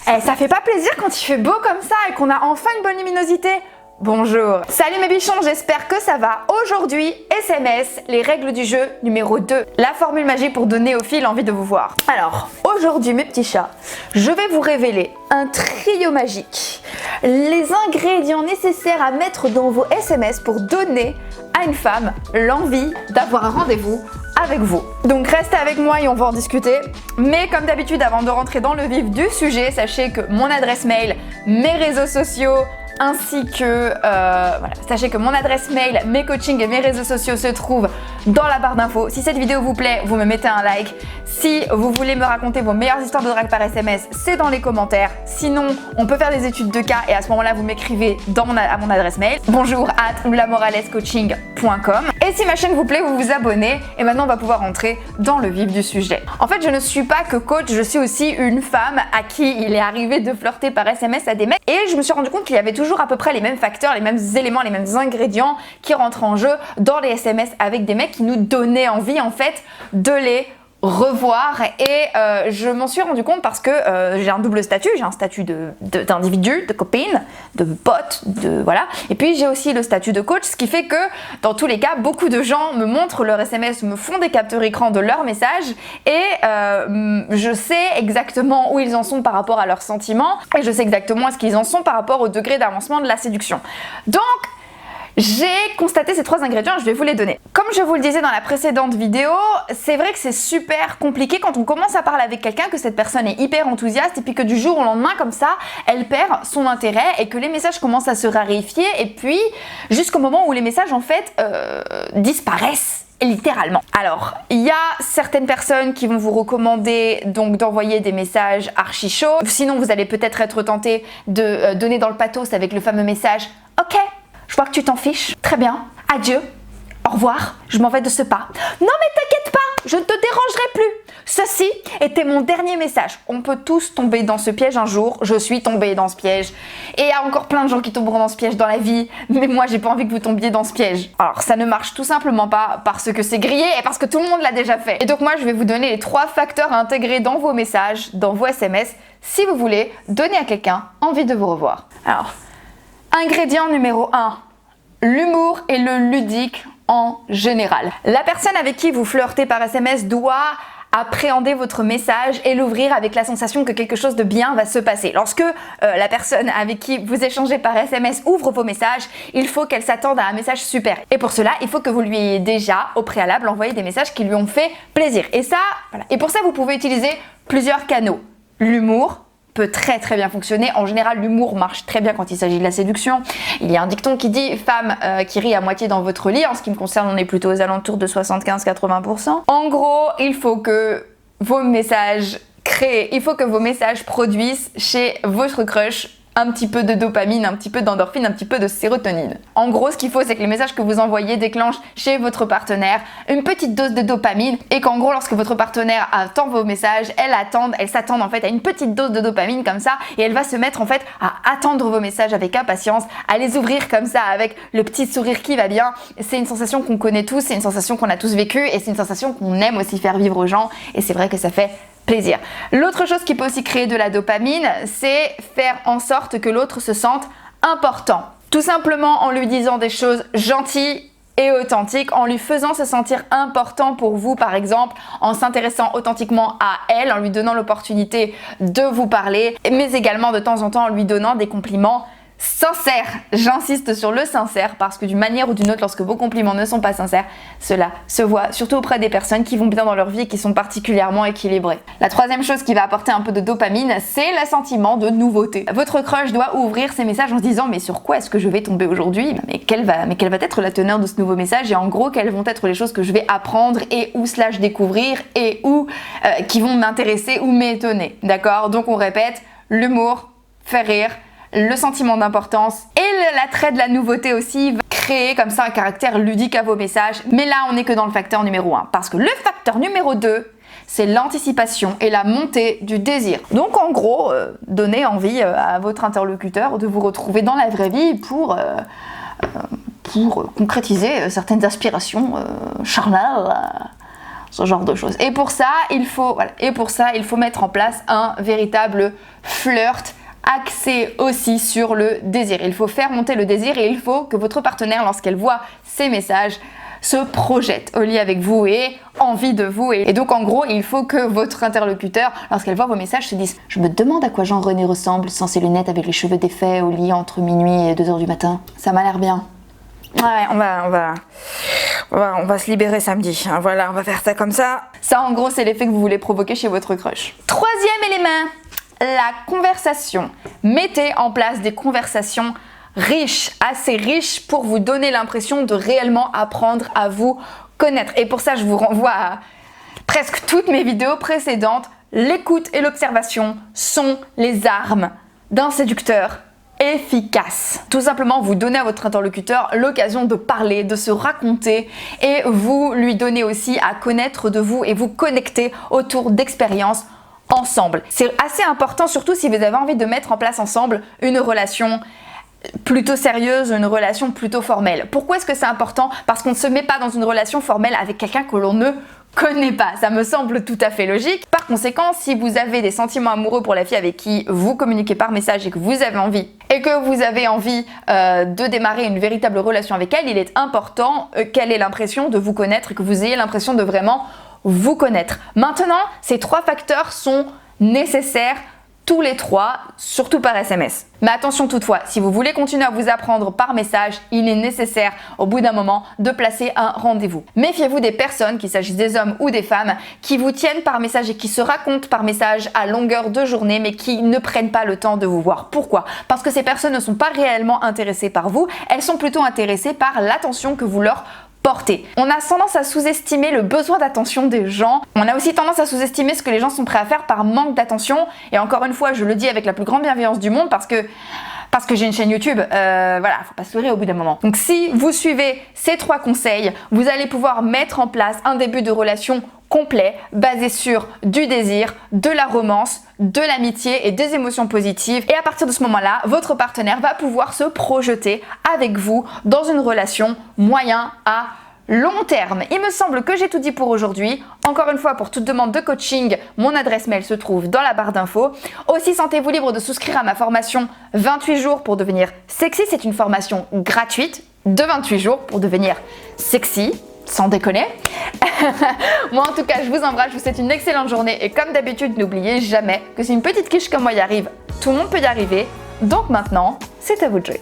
Eh, ça fait pas plaisir quand il fait beau comme ça et qu'on a enfin une bonne luminosité? Bonjour. Salut mes bichons, j'espère que ça va. Aujourd'hui, SMS, les règles du jeu numéro 2. La formule magique pour donner au fil envie de vous voir. Alors, aujourd'hui mes petits chats, je vais vous révéler un trio magique. Les ingrédients nécessaires à mettre dans vos SMS pour donner à une femme l'envie d'avoir un rendez-vous avec vous. Donc restez avec moi et on va en discuter. Mais comme d'habitude, avant de rentrer dans le vif du sujet, sachez que mon adresse mail, mes réseaux sociaux, ainsi que sachez que mon adresse mail, mes coachings et mes réseaux sociaux se trouvent dans la barre d'infos. Si cette vidéo vous plaît, vous me mettez un like. Si vous voulez me raconter vos meilleures histoires de drague par SMS, c'est dans les commentaires. Sinon, on peut faire des études de cas et à ce moment-là, vous m'écrivez à mon adresse mail bonjour@lamoralescoaching.com. Et si ma chaîne vous plaît, vous vous abonnez. Et maintenant, on va pouvoir rentrer dans le vif du sujet. En fait, je ne suis pas que coach, je suis aussi une femme à qui il est arrivé de flirter par SMS à des mecs. Et je me suis rendu compte qu'il y avait toujours à peu près les mêmes facteurs, les mêmes éléments, les mêmes ingrédients qui rentrent en jeu dans les SMS avec des mecs qui nous donnaient envie en fait de les revoir. Et je m'en suis rendu compte parce que j'ai un double statut, j'ai un statut d'individu, de copine, de pote, voilà. Et puis j'ai aussi le statut de coach, ce qui fait que dans tous les cas, beaucoup de gens me montrent leur SMS, me font des captures écran de leurs messages et je sais exactement où ils en sont par rapport à leurs sentiments et je sais exactement où est-ce qu'ils en sont par rapport au degré d'avancement de la séduction. Donc j'ai constaté ces trois ingrédients et je vais vous les donner. Comme je vous le disais dans la précédente vidéo, c'est vrai que c'est super compliqué quand on commence à parler avec quelqu'un, que cette personne est hyper enthousiaste et puis que du jour au lendemain comme ça, elle perd son intérêt et que les messages commencent à se raréfier et puis jusqu'au moment où les messages en fait disparaissent. Littéralement. Alors, il y a certaines personnes qui vont vous recommander donc d'envoyer des messages archi chauds. Sinon, vous allez peut-être être tenté de donner dans le pathos avec le fameux message « Ok, je vois que tu t'en fiches. Très bien. Adieu. Au revoir. Je m'en vais de ce pas. Non mais t'inquiète pas, je ne te dérangerai plus. Ceci était mon dernier message. On peut tous tomber dans ce piège un jour. Je suis tombée dans ce piège. Et il y a encore plein de gens qui tomberont dans ce piège dans la vie. Mais moi, j'ai pas envie que vous tombiez dans ce piège. Alors, ça ne marche tout simplement pas parce que c'est grillé et parce que tout le monde l'a déjà fait. Et donc moi, je vais vous donner les 3 facteurs à intégrer dans vos messages, dans vos SMS, si vous voulez donner à quelqu'un envie de vous revoir. Alors, ingrédient numéro 1, l'humour et le ludique en général. La personne avec qui vous flirtez par SMS doit appréhender votre message et l'ouvrir avec la sensation que quelque chose de bien va se passer. Lorsque la personne avec qui vous échangez par SMS ouvre vos messages, il faut qu'elle s'attende à un message super. Et pour cela, il faut que vous lui ayez déjà, au préalable, envoyé des messages qui lui ont fait plaisir. Et ça, voilà. Et pour ça, vous pouvez utiliser plusieurs canaux. L'humour peut très très bien fonctionner. En général, l'humour marche très bien quand il s'agit de la séduction. Il y a un dicton qui dit « femme qui rit à moitié dans votre lit ». En ce qui me concerne, on est plutôt aux alentours de 75-80%. En gros, il faut que vos messages créent, il faut que vos messages produisent chez votre crush un petit peu de dopamine, un petit peu d'endorphine, un petit peu de sérotonine. En gros, ce qu'il faut, c'est que les messages que vous envoyez déclenchent chez votre partenaire une petite dose de dopamine et qu'en gros, lorsque votre partenaire attend vos messages, elle s'attend en fait à une petite dose de dopamine comme ça et elle va se mettre en fait à attendre vos messages avec impatience, à les ouvrir comme ça avec le petit sourire qui va bien. C'est une sensation qu'on connaît tous, c'est une sensation qu'on a tous vécue et c'est une sensation qu'on aime aussi faire vivre aux gens et c'est vrai que ça fait plaisir. L'autre chose qui peut aussi créer de la dopamine, c'est faire en sorte que l'autre se sente important. Tout simplement en lui disant des choses gentilles et authentiques, en lui faisant se sentir important pour vous, par exemple, en s'intéressant authentiquement à elle, en lui donnant l'opportunité de vous parler, mais également de temps en temps en lui donnant des compliments sincère, j'insiste sur le sincère parce que d'une manière ou d'une autre, lorsque vos compliments ne sont pas sincères, cela se voit surtout auprès des personnes qui vont bien dans leur vie et qui sont particulièrement équilibrées. La troisième chose qui va apporter un peu de dopamine, c'est l'assentiment de nouveauté. Votre crush doit ouvrir ses messages en se disant mais sur quoi est-ce que je vais tomber aujourd'hui, mais quelle va être la teneur de ce nouveau message et en gros quelles vont être les choses que je vais apprendre et ou / découvrir et ou qui vont m'intéresser ou m'étonner. D'accord? Donc on répète, l'humour, faire rire, le sentiment d'importance et l'attrait de la nouveauté aussi va créer comme ça un caractère ludique à vos messages. Mais là, on n'est que dans le facteur numéro 1 parce que le facteur numéro 2, c'est l'anticipation et la montée du désir. Donc en gros, donner envie à votre interlocuteur de vous retrouver dans la vraie vie pour concrétiser certaines aspirations charnelles ce genre de choses. Et pour ça, il faut mettre en place un véritable flirt axé aussi sur le désir. Il faut faire monter le désir et il faut que votre partenaire, lorsqu'elle voit ces messages, se projette au lit avec vous et envie de vous. Et donc en gros, il faut que votre interlocuteur, lorsqu'elle voit vos messages, se dise « Je me demande à quoi Jean-René ressemble sans ses lunettes avec les cheveux défaits au lit entre minuit et 2h du matin. Ça m'a l'air bien. » Ouais, on va se libérer samedi. Voilà, on va faire ça comme ça. Ça, en gros, c'est l'effet que vous voulez provoquer chez votre crush. Troisième élément, la conversation. Mettez en place des conversations riches, assez riches pour vous donner l'impression de réellement apprendre à vous connaître. Et pour ça, je vous renvoie à presque toutes mes vidéos précédentes. L'écoute et l'observation sont les armes d'un séducteur efficace. Tout simplement, vous donnez à votre interlocuteur l'occasion de parler, de se raconter et vous lui donnez aussi à connaître de vous et vous connecter autour d'expériences ensemble. C'est assez important, surtout si vous avez envie de mettre en place ensemble une relation plutôt sérieuse, une relation plutôt formelle. Pourquoi est-ce que c'est important? Parce qu'on ne se met pas dans une relation formelle avec quelqu'un que l'on ne connaît pas. Ça me semble tout à fait logique. Par conséquent, si vous avez des sentiments amoureux pour la fille avec qui vous communiquez par message et que vous avez envie de démarrer une véritable relation avec elle, il est important qu'elle ait l'impression de vous connaître et que vous ayez l'impression de vraiment vous connaître. Maintenant, ces trois facteurs sont nécessaires tous les trois, surtout par SMS. Mais attention toutefois, si vous voulez continuer à vous apprendre par message, il est nécessaire au bout d'un moment de placer un rendez-vous. Méfiez-vous des personnes, qu'il s'agisse des hommes ou des femmes, qui vous tiennent par message et qui se racontent par message à longueur de journée mais qui ne prennent pas le temps de vous voir. Pourquoi? Parce que ces personnes ne sont pas réellement intéressées par vous, elles sont plutôt intéressées par l'attention que vous leur portez. On a tendance à sous-estimer le besoin d'attention des gens. On a aussi tendance à sous-estimer ce que les gens sont prêts à faire par manque d'attention. Et encore une fois, je le dis avec la plus grande bienveillance du monde parce que j'ai une chaîne YouTube. Voilà, faut pas se leurrer au bout d'un moment. Donc si vous suivez ces trois conseils, vous allez pouvoir mettre en place un début de relation complet, basé sur du désir, de la romance, de l'amitié et des émotions positives. Et à partir de ce moment-là, votre partenaire va pouvoir se projeter avec vous dans une relation moyen à long terme. Il me semble que j'ai tout dit pour aujourd'hui. Encore une fois, pour toute demande de coaching, mon adresse mail se trouve dans la barre d'infos. Aussi, sentez-vous libre de souscrire à ma formation 28 jours pour devenir sexy. C'est une formation gratuite de 28 jours pour devenir sexy. Sans déconner. Moi en tout cas, je vous embrasse, je vous souhaite une excellente journée et comme d'habitude, n'oubliez jamais que si une petite quiche comme moi y arrive, tout le monde peut y arriver. Donc maintenant, c'est à vous de jouer.